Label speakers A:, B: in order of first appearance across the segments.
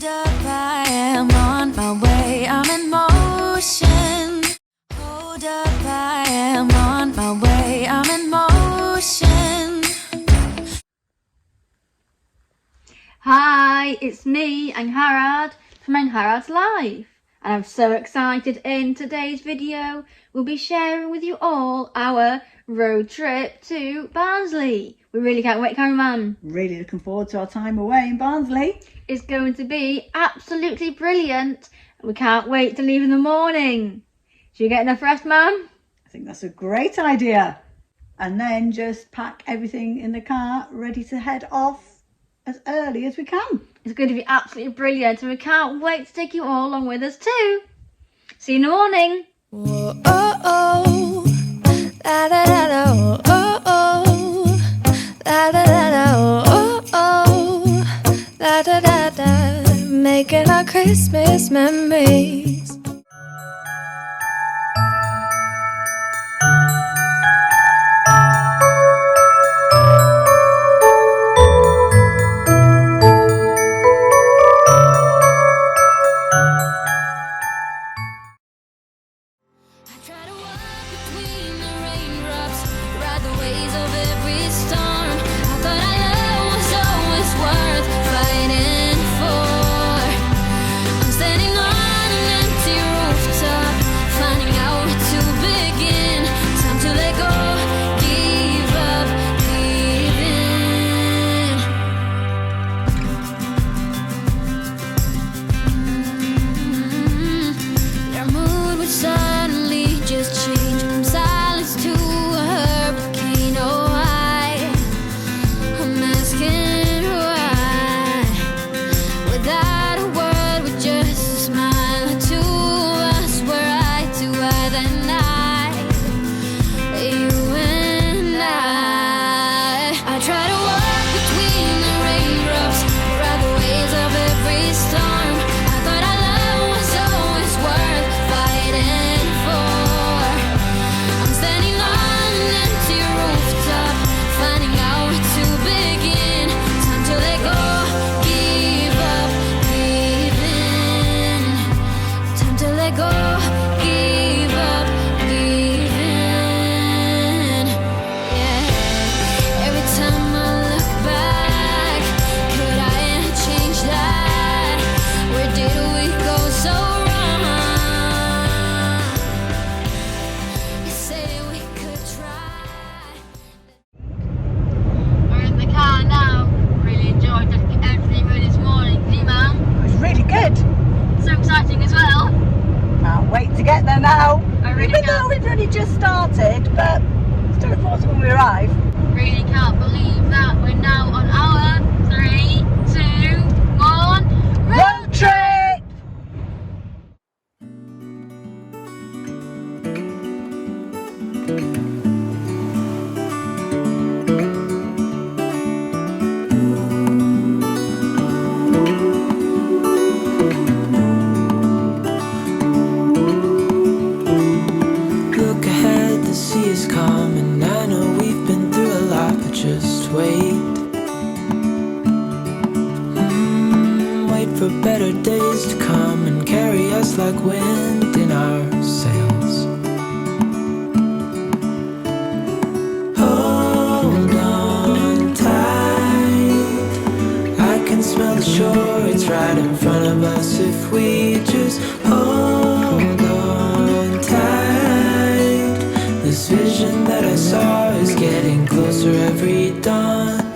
A: Hold up, I am on my way, I'm in motion. Hold up, I am on my way, I'm in motion.
B: Hi, it's me, Angharads from Angharads Life, and I'm so excited. In today's video, we'll be sharing with you all our road trip to Barnsley. We really can't wait, cameraman.
C: Really looking forward to our time away in Barnsley.
B: It's going to be absolutely brilliant, and we can't wait to leave in the morning. Should you get enough rest, Mum?
C: I think that's a great idea. And then just pack everything in the car, ready to head off as early as we can.
B: It's going to be absolutely brilliant, and we can't wait to take you all along with us too. See you in the morning.
A: Whoa, oh, oh. La, da, da, da, oh, oh, oh. La, da, da, da, oh, oh, oh. La, da, da, da. Making our Christmas memories.
C: Get there now.
B: Even
C: though we've only just started, but still look forward to when we arrive.
B: Really can't believe that we're now on our 3, 2, 1
C: road trip.
D: For better days to come and carry us like wind in our sails. Hold on tight, I can smell the shore, it's right in front of us. If we just hold on tight, this vision that I saw is getting closer every dawn.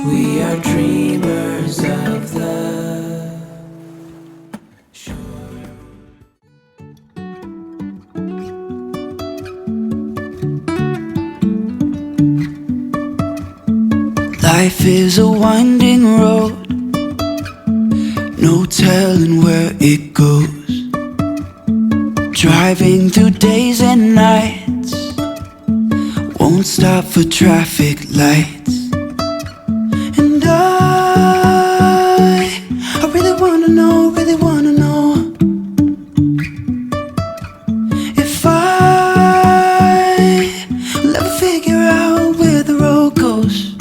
D: We are dreamers of the shore.
E: Life is a winding road, no telling where it goes. Driving through days and nights, won't stop for traffic lights. I really wanna know if I will ever figure out where the road goes.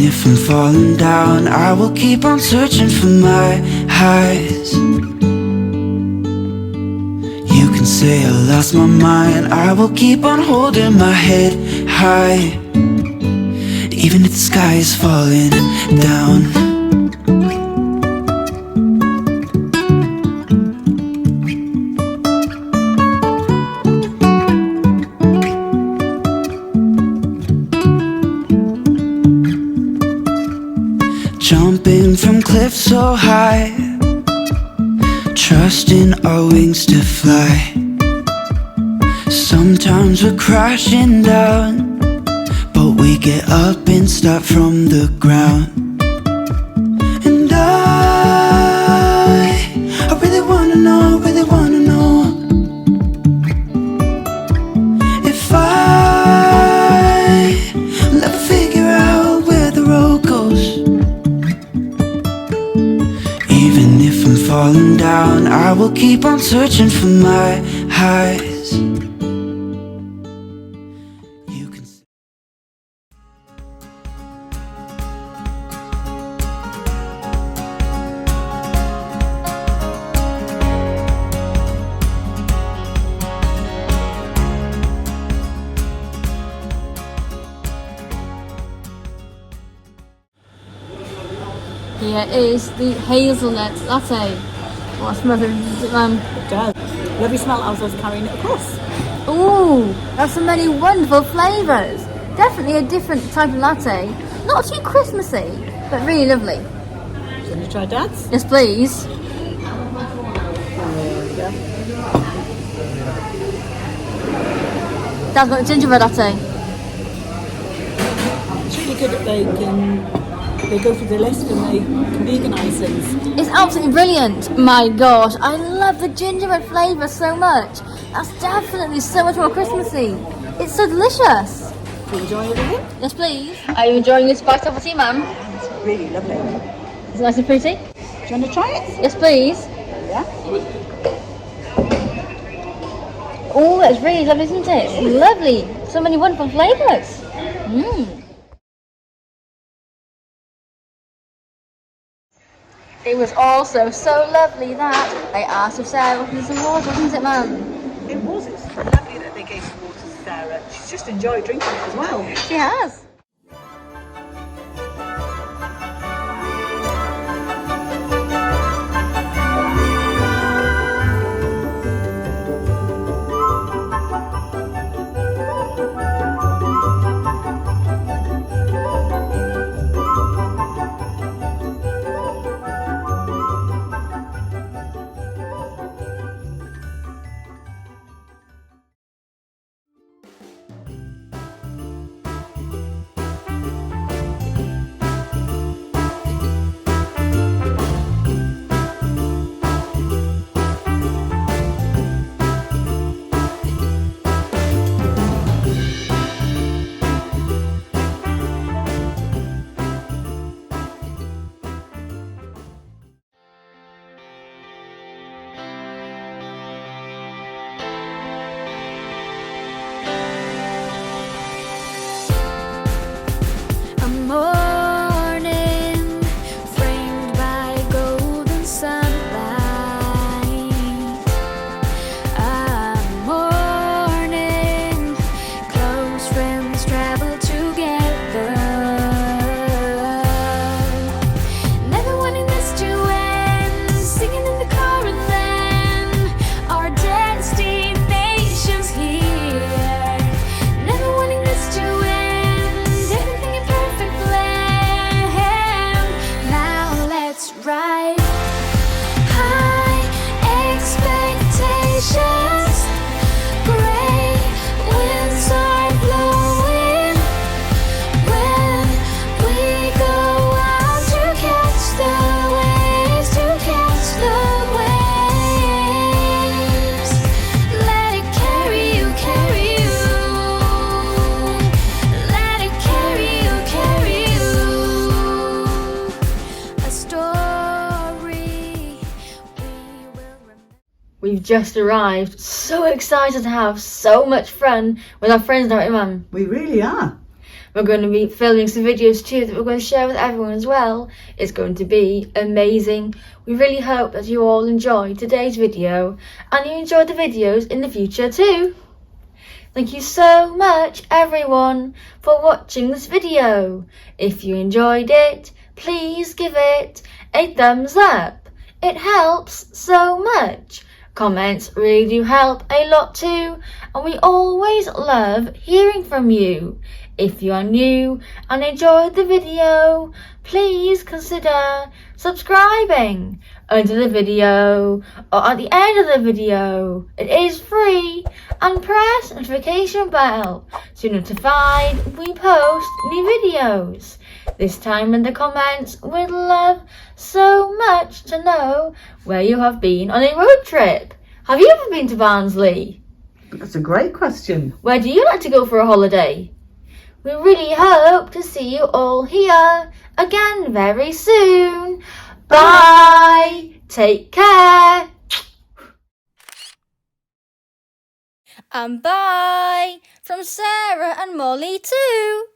E: if I'm falling down, I will keep on searching for my highs. You can say I lost my mind, I will keep on holding my head high, even if the sky is falling down. Jumping from cliffs so high, trusting our wings to fly. Sometimes we're crashing down, but we get up and start from the ground. And I really wanna know, if I'll ever figure out where the road goes. Even if I'm falling down, I will keep on searching for my highs. You can
B: Here is the hazelnut latte. What's mother?
C: It does. Lovely smell as I was carrying it across.
B: Ooh, that's so many wonderful flavours. Definitely a different type of latte. Not too Christmassy, but really lovely.
C: Do you want to try Dad's?
B: Yes, please.
C: There we go.
B: Dad's got a gingerbread latte.
C: It's really good that they go through the list and they can veganise things.
B: It's absolutely brilliant. My gosh, I love the gingerbread flavour so much. That's definitely so much more Christmassy. It's so delicious.
C: Do you enjoy everything?
B: Yes, please. Are you enjoying this spiced apple tea, ma'am?
C: It's really lovely.
B: Is it nice and pretty?
C: Do you want to try it?
B: Yes, please.
C: Yeah.
B: Oh, that's really lovely, isn't it? It's lovely. So many wonderful flavours. It was also so lovely that they asked if Sarah wanted some water, wasn't it, ma'am?
C: It was. It's lovely that they gave some water to Sarah. She's just enjoyed drinking it as well.
B: She has. We've just arrived. So excited to have so much fun with our friends now, Mum.
C: We really are.
B: We're going to be filming some videos too that we're going to share with everyone as well. It's going to be amazing. We really hope that you all enjoyed today's video and you enjoy the videos in the future too. Thank you so much everyone for watching this video. If you enjoyed it, please give it a thumbs up. It helps so much. Comments really do help a lot too, and we always love hearing from you. If you are new and enjoyed the video, please consider subscribing under the video or at the end of the video. It is free, and press the notification bell to be notified when we post new videos. This time in the comments, we'd love so much to know where you have been on a road trip. Have you ever been to Barnsley?
C: That's a great question.
B: Where do you like to go for a holiday? We really hope to see you all here again very soon. Bye. Take care.
A: And bye from Sarah and Molly too.